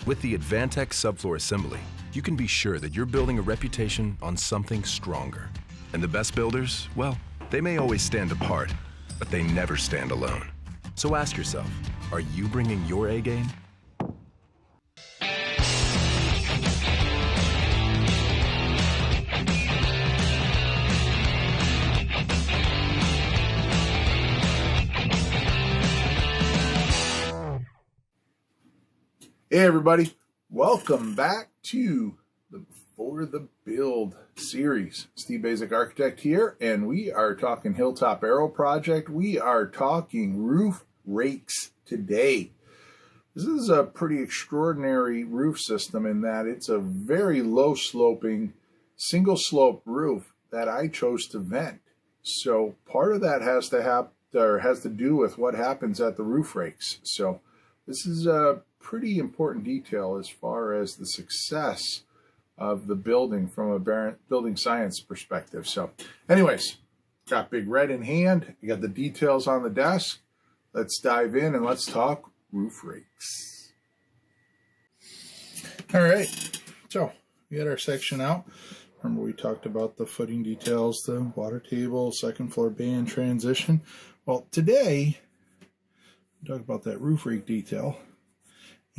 With the Advantex subfloor assembly, you can be sure that you're building a reputation on something stronger. And the best builders, well, they may always stand apart, but they never stand alone. So ask yourself, are you bringing your A game? Hey everybody, welcome back to the For the Build series. Steve Basic Architect here, and we are talking Hilltop Aarow project. We are talking roof rakes today. This is a pretty extraordinary roof system in that it's a very low sloping, single slope roof that I chose to vent. So part of that has to do with what happens at the roof rakes. So this is a pretty important detail as far as the success of the building from a building science perspective. So anyways, got Big Red in hand. You got the details on the desk. Let's dive in and let's talk roof rakes. All right, so we got our section out. Remember we talked about the footing details, the water table, second floor bay and transition. Well, today we talk about that roof rake detail.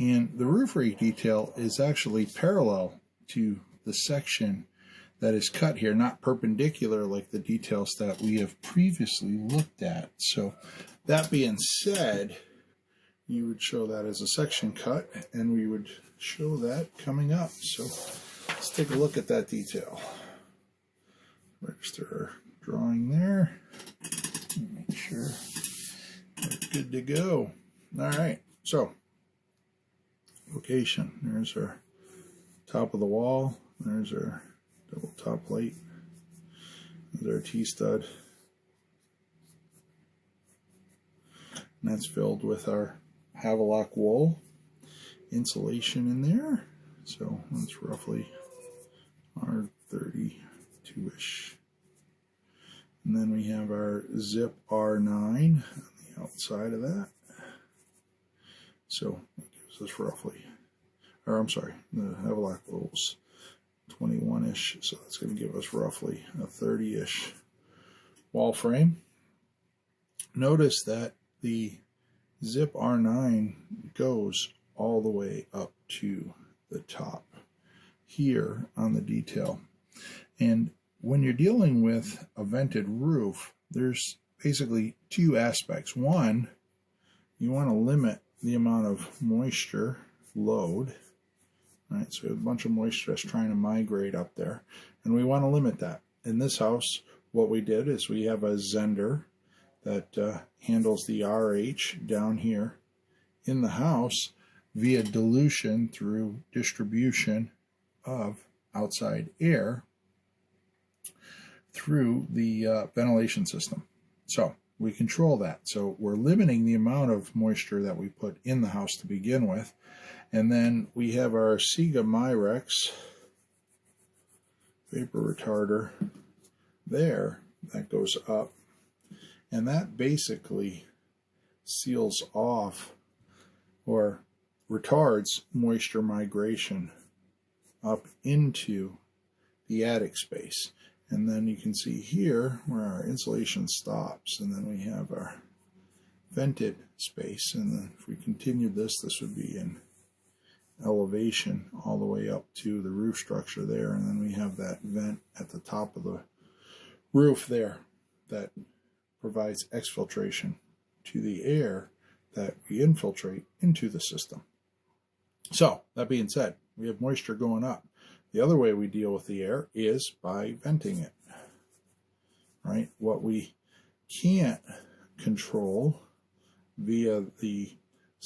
And the roof rake detail is actually parallel to the section that is cut here, not perpendicular like the details that we have previously looked at. So that being said, you would show that as a section cut, and we would show that coming up. So let's take a look at that detail. Register our drawing there. Make sure we're good to go. All right, so location. There's our top of the wall. There's our double top plate. There's our T-stud. And that's filled with our Havelock wool insulation in there. So that's roughly our 32-ish. And then we have our Zip R9 on the outside of that. So is roughly, or I'm sorry, the Havelock wool's 21-ish, so that's going to give us roughly a 30-ish wall frame. Notice that the Zip R9 goes all the way up to the top here on the detail. And when you're dealing with a vented roof, there's basically two aspects. One, you want to limit the amount of moisture load, right? So we have a bunch of moisture that's trying to migrate up there, and we want to limit that. In this house, what we did is we have a Zender that handles the RH down here in the house via dilution through distribution of outside air through the ventilation system. So we control that. So we're limiting the amount of moisture that we put in the house to begin with. And then we have our Siga Myrex vapor retarder there that goes up. And that basically seals off or retards moisture migration up into the attic space. And then you can see here where our insulation stops, and then we have our vented space. And then if we continue this, this would be in elevation all the way up to the roof structure there. And then we have that vent at the top of the roof there that provides exfiltration to the air that we infiltrate into the system. So that being said, we have moisture going up. The other way we deal with the air is by venting it, right? What we can't control via the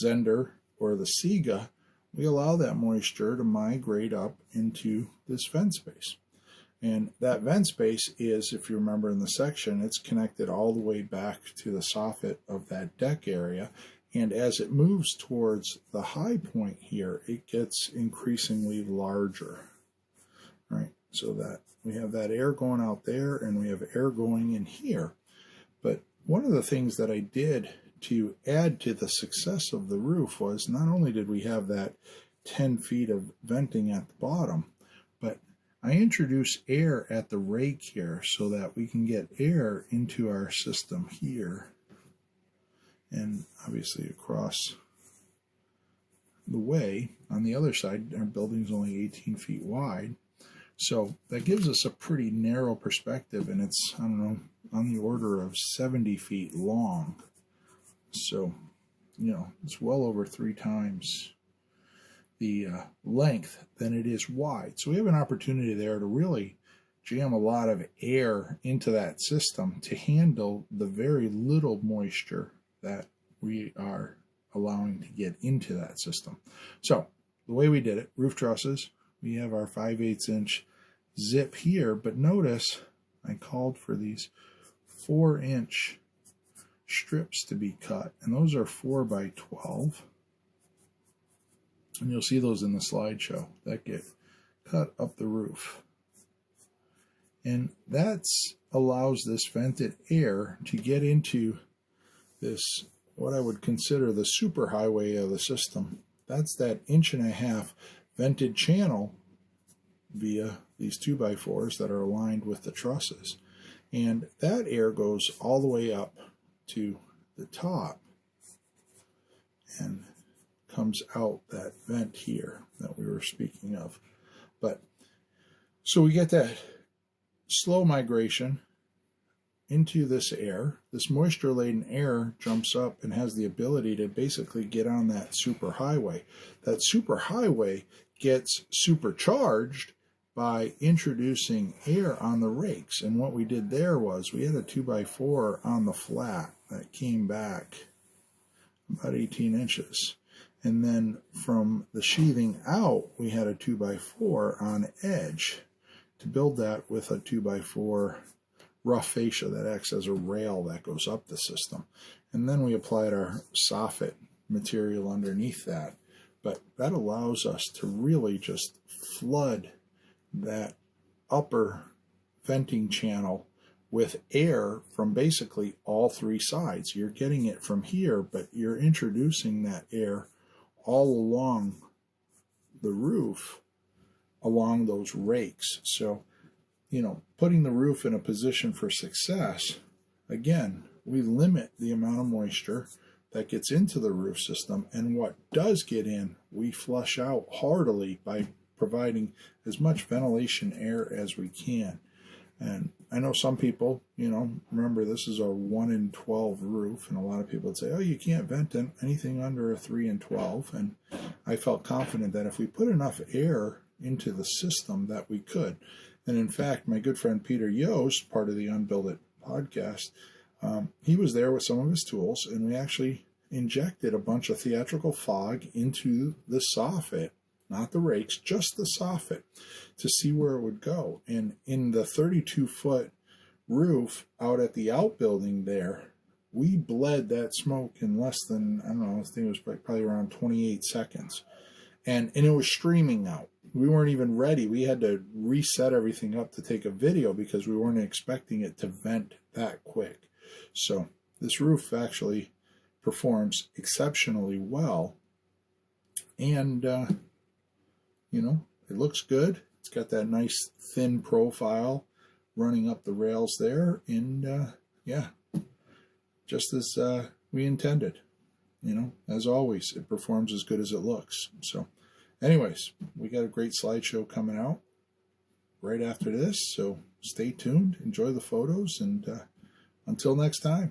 Zender or the Siga, we allow that moisture to migrate up into this vent space. And that vent space is, if you remember in the section, it's connected all the way back to the soffit of that deck area. And as it moves towards the high point here, it gets increasingly larger. Right, so that we have that air going out there and we have air going in here. But one of the things that I did to add to the success of the roof was not only did we have that 10 feet of venting at the bottom. But I introduce air at the rake here so that we can get air into our system here, and obviously across the way. On the other side, our building's only 18 feet wide, so that gives us a pretty narrow perspective, and it's, I don't know, on the order of 70 feet long. So, you know, it's well over 3 times the length than it is wide. So we have an opportunity there to really jam a lot of air into that system to handle the very little moisture that we are allowing to get into that system. So the way we did it, roof trusses, we have our 5/8 inch zip here, but notice I called for these 4-inch strips to be cut, and those are 4 by 12. And you'll see those in the slideshow that get cut up the roof. And that allows this vented air to get into this, what I would consider the superhighway of the system. That's that 1.5-inch vented channel via these 2x4s that are aligned with the trusses. And that air goes all the way up to the top and comes out that vent here that we were speaking of. But so we get that slow migration into this air. This moisture laden air jumps up and has the ability to basically get on that superhighway. That superhighway gets supercharged by introducing air on the rakes. And what we did there was we had a 2x4 on the flat that came back about 18 inches. And then from the sheathing out, we had a 2x4 on edge to build that with a 2x4 rough fascia that acts as a rail that goes up the system. And then we applied our soffit material underneath that. But that allows us to really just flood that upper venting channel with air from basically all 3 sides. You're getting it from here, but you're introducing that air all along the roof, along those rakes. So, you know, putting the roof in a position for success, again, we limit the amount of moisture that gets into the roof system, and what does get in, we flush out heartily by providing as much ventilation air as we can. And I know some people, you know, remember this is a 1 in 12 roof, and a lot of people would say, oh, you can't vent anything under a 3 in 12. And I felt confident that if we put enough air into the system that we could. And in fact, my good friend Peter Yost, part of the Unbuild It podcast, he was there with some of his tools, and we actually injected a bunch of theatrical fog into the soffit, not the rakes, just the soffit, to see where it would go. And in the 32-foot roof out at the outbuilding there, we bled that smoke in less than, I don't know, I think it was probably around 28 seconds. And it was streaming out. We weren't even ready. We had to reset everything up to take a video because we weren't expecting it to vent that quick. So this roof actually performs exceptionally well. And, you know, it looks good. It's got that nice thin profile running up the rails there. And, yeah, just as we intended. You know, as always, it performs as good as it looks. So, anyways, we got a great slideshow coming out right after this. So stay tuned, enjoy the photos, and until next time.